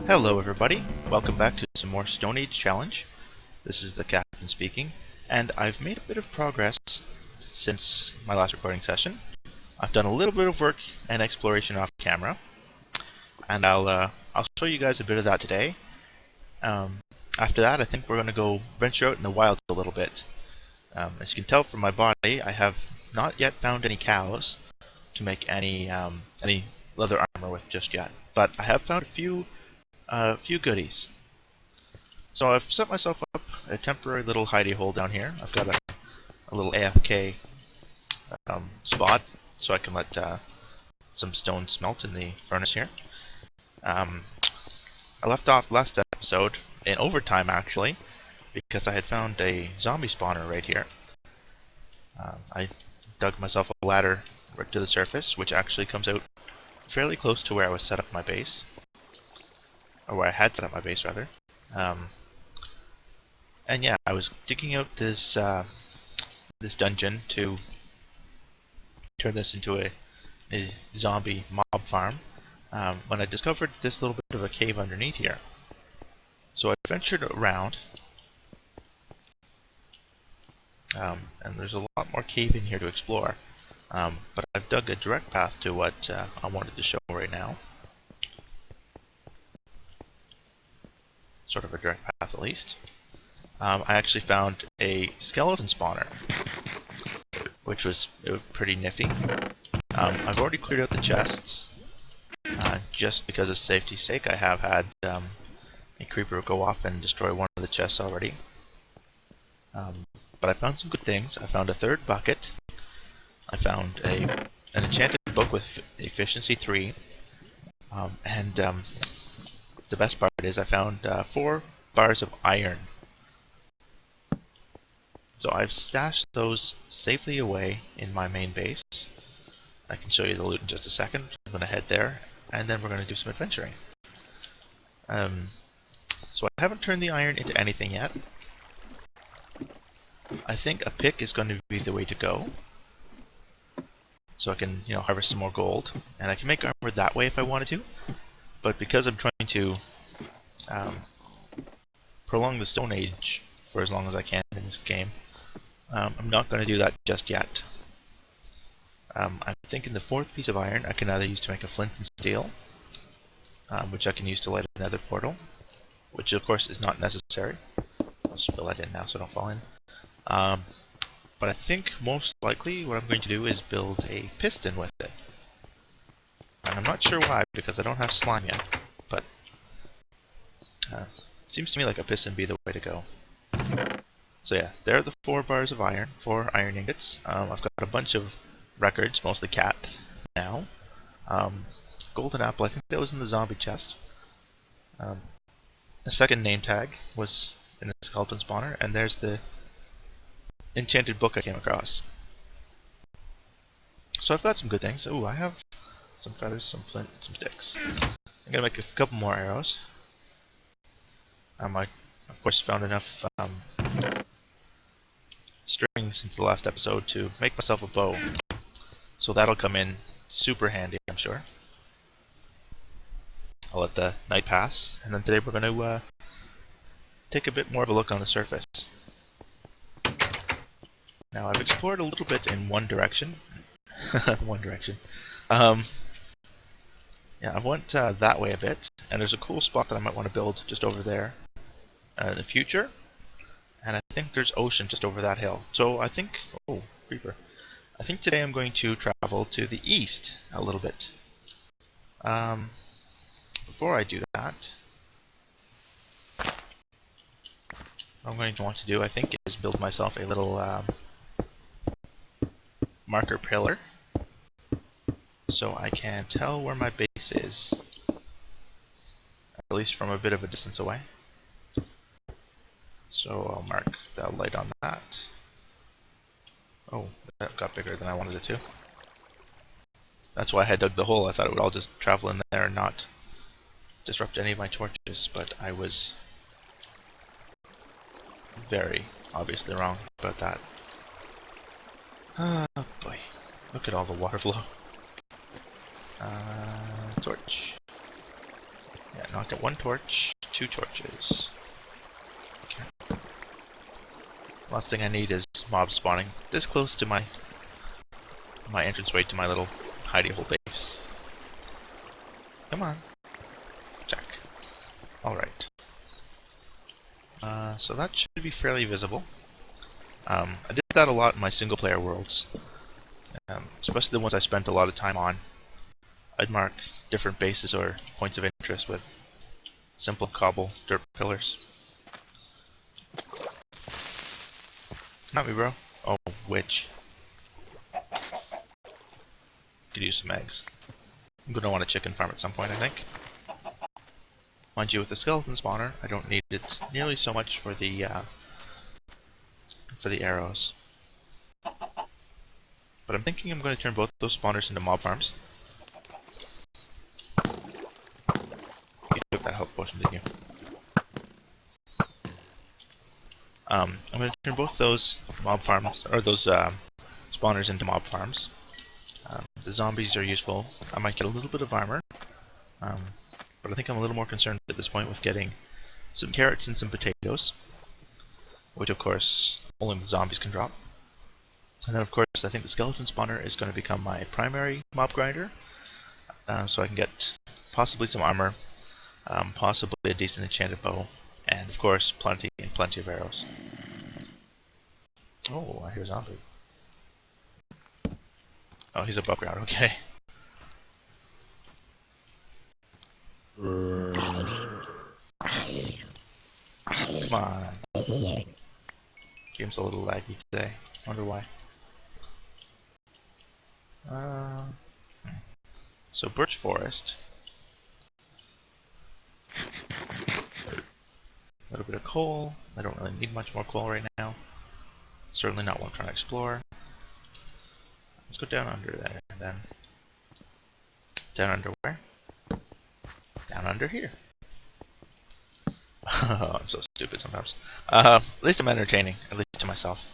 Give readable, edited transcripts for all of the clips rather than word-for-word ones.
Hello everybody, welcome back to some more Stone Age Challenge. This is the Captain speaking, and I've made a bit of progress since my last recording session. I've done a little bit of work and exploration off camera, and I'll show you guys a bit of that today. After that, I think we're going to go venture out in the wilds a little bit. As you can tell from my body, I have not yet found any cows to make any leather armor with just yet, but I have found a few goodies. So I've set myself up a temporary little hidey hole down here. I've got a little AFK spot so I can let some stone smelt in the furnace here. I left off last episode in overtime actually because I had found a zombie spawner right here. I dug myself a ladder right to the surface, which actually comes out fairly close to where I was set up my base. Or where I had set up my base, rather. And yeah, I was digging out this dungeon to turn this into a zombie mob farm when I discovered this little bit of a cave underneath here. So I ventured around, and there's a lot more cave in here to explore. But I've dug a direct path to what I wanted to show right now. Sort of a direct path at least. I actually found a skeleton spawner, which was pretty nifty. I've already cleared out the chests, just because of safety's sake. I have had a creeper go off and destroy one of the chests already. But I found some good things. I found a third bucket. I found an enchanted book with efficiency 3. And the best part is I found 4 bars of iron. So I've stashed those safely away in my main base. I can show you the loot in just a second. I'm going to head there, and then we're going to do some adventuring. So I haven't turned the iron into anything yet. I think a pick is going to be the way to go. So I can, harvest some more gold, and I can make armor that way if I wanted to. But because I'm trying to prolong the Stone Age for as long as I can in this game, I'm not going to do that just yet. I'm thinking the 4th piece of iron I can either use to make a flint and steel, which I can use to light another portal, which of course is not necessary. I'll just fill that in now so I don't fall in. But I think most likely what I'm going to do is build a piston with it. And I'm not sure why, because I don't have slime yet, but it seems to me like a piston would be the way to go. So yeah, there are the 4 bars of iron, 4 iron ingots. I've got a bunch of records, mostly cat now. Golden apple, I think that was in the zombie chest. The second name tag was in the skeleton spawner, and there's the enchanted book I came across. So I've got some good things. Ooh, I have some feathers, some flint, some sticks. I'm gonna make a couple more arrows. I, of course, found enough string since the last episode to make myself a bow. So that'll come in super handy, I'm sure. I'll let the night pass, and then today we're going to take a bit more of a look on the surface. Now I've explored a little bit in one direction. One direction. Yeah, I went that way a bit, and there's a cool spot that I might want to build just over there in the future. And I think there's ocean just over that hill. So I think... Oh, creeper. I think today I'm going to travel to the east a little bit. Before I do that, what I'm going to want to do, I think, is build myself a little marker pillar so I can tell where my base is, at least from a bit of a distance away. So I'll mark the light on that. Oh, that got bigger than I wanted it to. That's why I had dug the hole. I thought it would all just travel in there and not disrupt any of my torches, but I was very obviously wrong about that. Oh boy, look at all the water flow. Torch. Yeah, knocked out one torch, 2 torches. Okay. Last thing I need is mobs spawning this close to my entranceway to my little hidey hole base. Come on. Check. Alright. So that should be fairly visible. I did that a lot in my single player worlds. Especially the ones I spent a lot of time on. I'd mark different bases or points of interest with simple cobble dirt pillars. Not me, bro. Oh, witch. Could use some eggs. I'm gonna want a chicken farm at some point, I think. Mind you, with the skeleton spawner, I don't need it nearly so much for the arrows. But I'm thinking I'm going to turn both those spawners into mob farms. You took that health potion, didn't you? I'm going to turn both those mob farms, or those spawners into mob farms. The zombies are useful. I might get a little bit of armor. But I think I'm a little more concerned at this point with getting some carrots and some potatoes. Which, of course, only the zombies can drop. And then, of course, I think the skeleton spawner is going to become my primary mob grinder. So I can get possibly some armor, possibly a decent enchanted bow, and, of course, plenty of arrows. Oh, I hear a zombie. Oh, he's above ground, okay. Come on. Game's a little laggy today. Wonder why. So birch forest. A little bit of coal. I don't really need much more coal right now. Certainly not what I'm trying to explore. Let's go down under there, and then down under where? Down under here. I'm so stupid sometimes. At least I'm entertaining, at least to myself.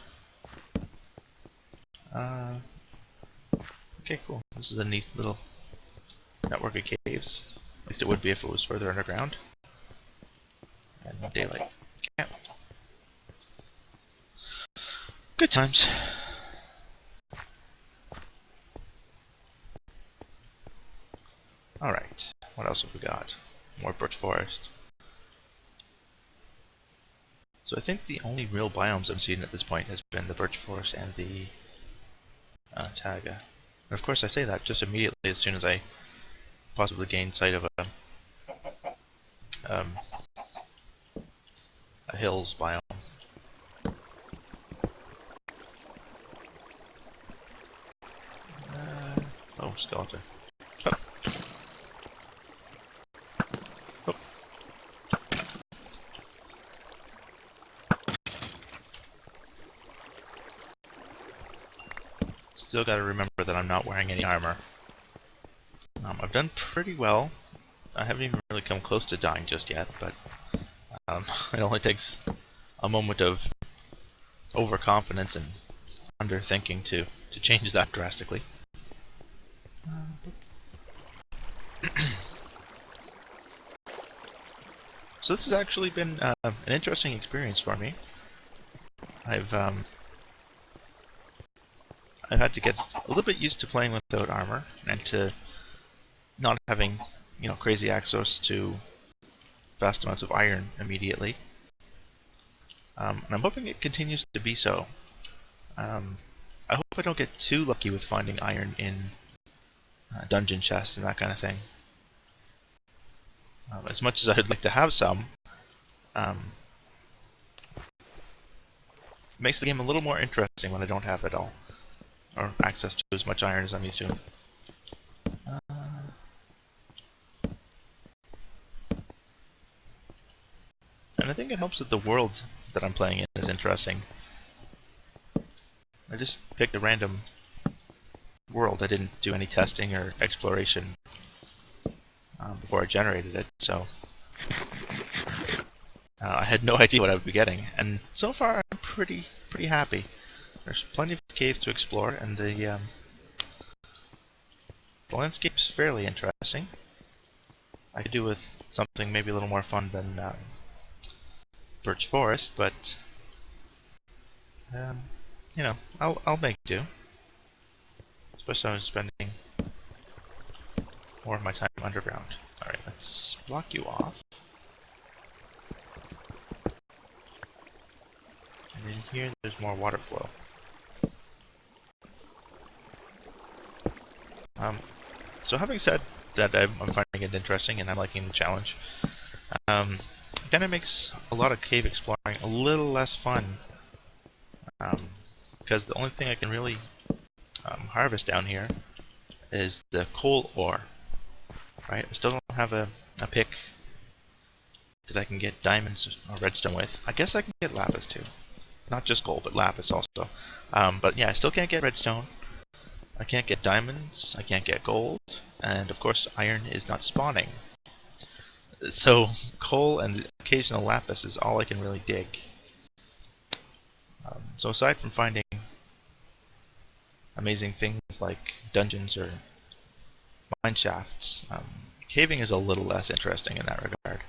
Okay, cool. This is a neat little network of caves. At least it would be if it was further underground. And no daylight. Okay. Good times. Alright, what else have we got? More birch forest. So I think the only real biomes I've seen at this point has been the birch forest and the taiga. And of course I say that just immediately as soon as I possibly gain sight of a hills biome. Oh, skeleton. Oh. Oh. Still gotta remember that I'm not wearing any armor. I've done pretty well. I haven't even really come close to dying just yet, but it only takes a moment of overconfidence and underthinking to change that drastically. So this has actually been an interesting experience for me. I've had to get a little bit used to playing without armor and to not having, crazy access to vast amounts of iron immediately. And I'm hoping it continues to be so. I hope I don't get too lucky with finding iron in dungeon chests and that kind of thing. As much as I'd like to have some, it makes the game a little more interesting when I don't have it all, or access to as much iron as I'm used to. And I think it helps that the world that I'm playing in is interesting. I just picked a random world. I didn't do any testing or exploration before I generated it, so I had no idea what I would be getting. And so far, I'm pretty happy. There's plenty of caves to explore, and the landscape's fairly interesting. I could do with something maybe a little more fun than Birch Forest, but um, you know, I'll make do. Especially when I'm spending more of my time underground. Alright, let's block you off. And in here, there's more water flow. So having said that, I'm finding it interesting and I'm liking the challenge, kind of makes a lot of cave exploring a little less fun. Because the only thing I can really harvest down here is the coal ore. Right? I still don't have a pick that I can get diamonds or redstone with. I guess I can get lapis too. Not just gold, but lapis also. But yeah, I still can't get redstone. I can't get diamonds. I can't get gold. And of course, iron is not spawning. So coal and the occasional lapis is all I can really dig. So aside from finding amazing things like dungeons or mine shafts, caving is a little less interesting in that regard.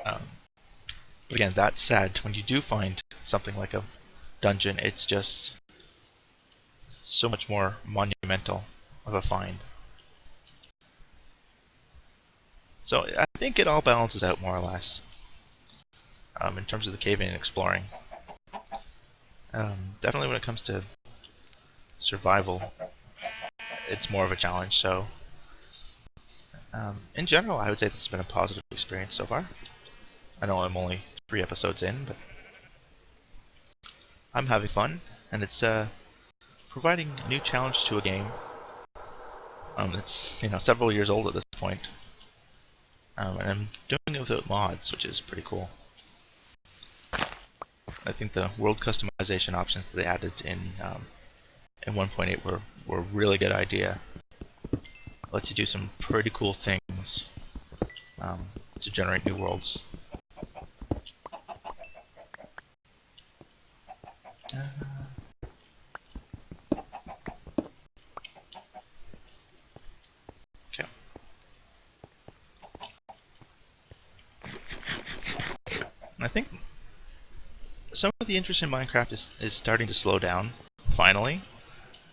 But again, that said, when you do find something like a dungeon, it's just so much more monumental of a find. So I think it all balances out more or less in terms of the caving and exploring. Definitely when it comes to survival, it's more of a challenge. So in general, I would say this has been a positive experience so far. I know I'm only 3 episodes in, but I'm having fun, and it's providing a new challenge to a game. It's several years old at this point, and I'm doing it without mods, which is pretty cool. I think the world customization options that they added in 1.8 were a really good idea. It lets you do some pretty cool things to generate new worlds. Okay. And I think some of the interest in Minecraft is starting to slow down, finally.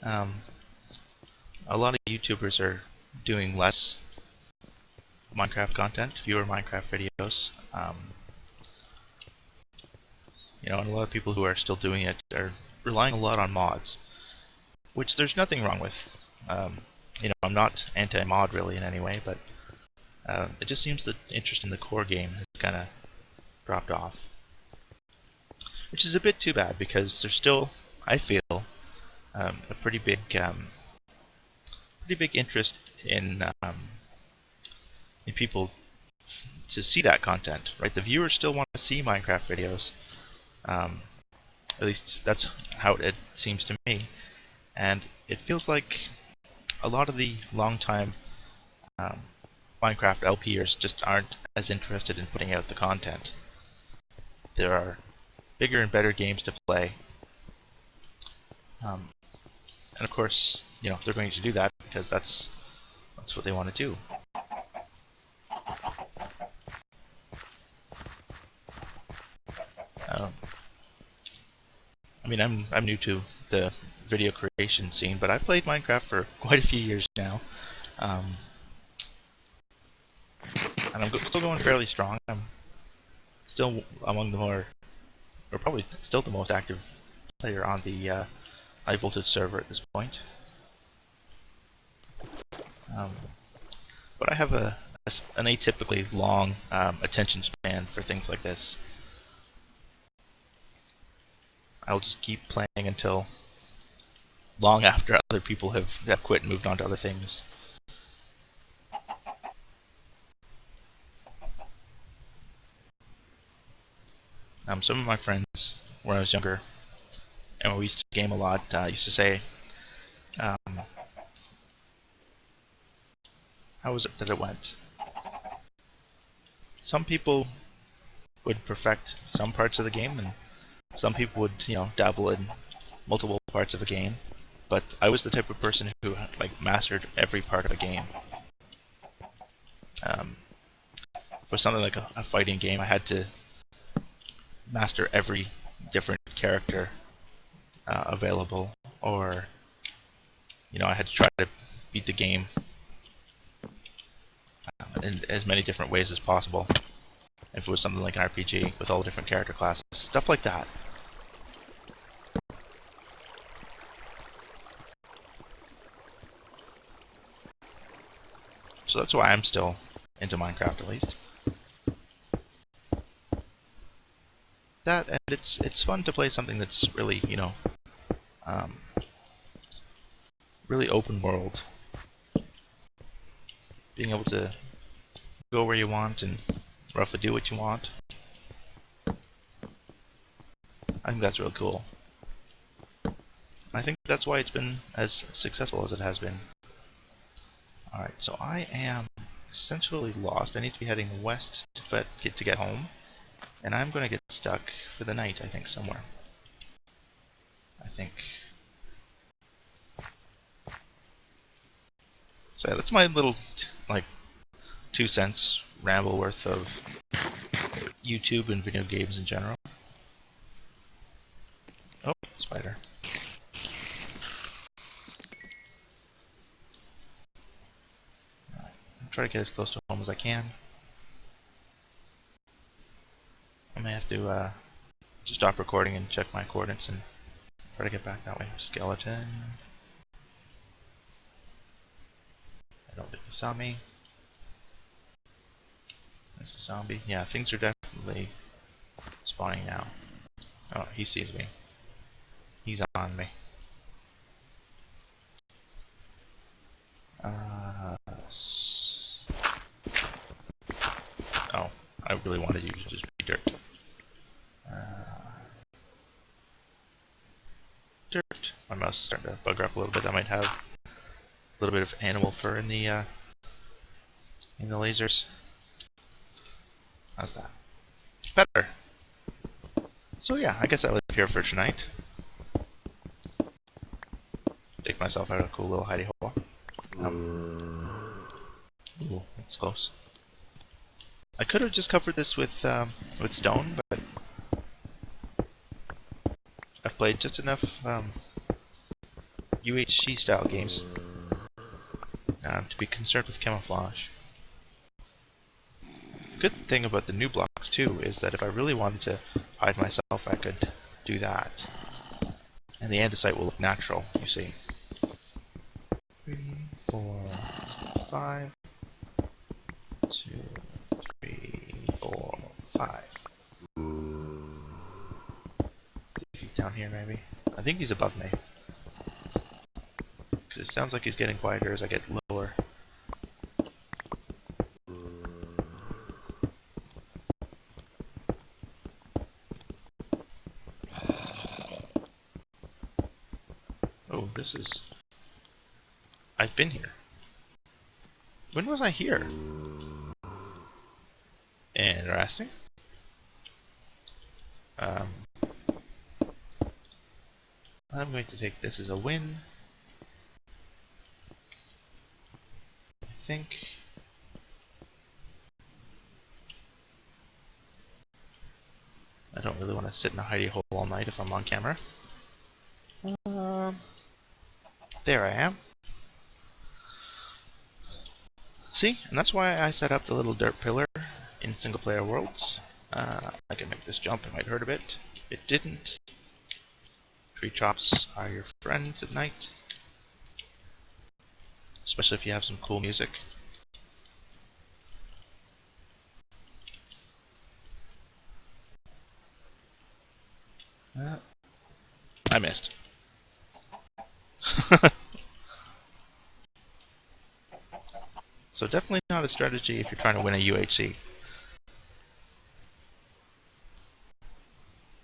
A lot of YouTubers are doing less Minecraft content, fewer Minecraft videos. And a lot of people who are still doing it are relying a lot on mods, which there's nothing wrong with. I'm not anti-mod really in any way, but it just seems that interest in the core game has kind of dropped off. Which is a bit too bad, because there's still, I feel, a pretty big interest in people to see that content, right? The viewers still want to see Minecraft videos. At least that's how it seems to me. And it feels like a lot of the long-time Minecraft LPers just aren't as interested in putting out the content. There are bigger and better games to play. And of course, they're going to do that because that's what they want to do. I'm new to the video creation scene, but I've played Minecraft for quite a few years now. And I'm still going fairly strong. I'm still among the more, or probably still the most active player on the high voltage server at this point. But I have an atypically long attention span for things like this. I'll just keep playing until long after other people have quit and moved on to other things. Some of my friends, when I was younger, and we used to game a lot, used to say, how was it that it went? Some people would perfect some parts of the game, and some people would, dabble in multiple parts of a game. But I was the type of person who mastered every part of a game. Um, for something like a fighting game, I had to master every different character available, or I had to try to beat the game in as many different ways as possible. If it was something like an RPG with all the different character classes, stuff like that. So that's why I'm still into Minecraft, at least. That, and it's fun to play something that's really, um, really open world. Being able to go where you want and roughly do what you want. I think that's really cool. I think that's why it's been as successful as it has been. Alright, so I am essentially lost. I need to be heading west to get home. And I'm going to get stuck for the night, I think, somewhere. I think. So yeah, that's my little, 2 cents ramble worth of YouTube and video games in general. Oh, spider. I'll try to get as close to home as I can. I may have to just stop recording and check my coordinates and try to get back that way. Skeleton. I don't think he saw me. There's a zombie. Yeah, things are definitely spawning now. Oh, he sees me. He's on me. Oh, I really wanted you to just be dirt. Dirt. My mouse is starting to bugger up a little bit. I might have a little bit of animal fur in the lasers. How's that? Better. So yeah, I guess I live here for tonight. Take myself out of a cool little hidey hole. Ooh, that's close. I could have just covered this with stone, but I've played just enough UHC style games to be concerned with camouflage. The good thing about the new blocks too is that if I really wanted to hide myself, I could do that, and the andesite will look natural. You see. 3, 4, 5. 2, 3, 4, 5. See if he's down here, maybe. I think he's above me. Because it sounds like he's getting quieter as I get lower. Oh, this is... I've been here. When was I here? Interesting. I'm going to take this as a win. I think. I don't really want to sit in a hidey hole all night if I'm on camera. There I am. See? And that's why I set up the little dirt pillar in single-player worlds. I can make this jump. It might hurt a bit. It didn't. Tree chops are your friends at night. Especially if you have some cool music. I missed. So definitely not a strategy if you're trying to win a UHC.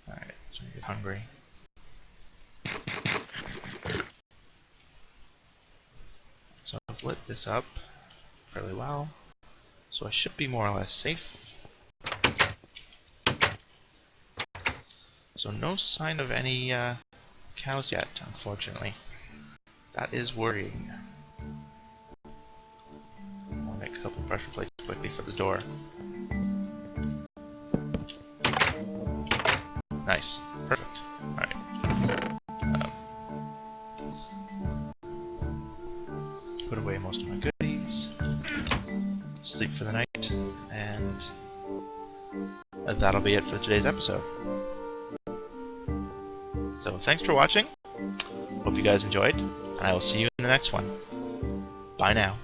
Alright, so you get hungry. So I've lit this up fairly well. So I should be more or less safe. So no sign of any cows yet, unfortunately. That is worrying. I'll make a couple pressure plates quickly for the door. Nice. Perfect. Alright. Put away most of my goodies. Sleep for the night. And that'll be it for today's episode. So thanks for watching. Hope you guys enjoyed. And I will see you in the next one. Bye now.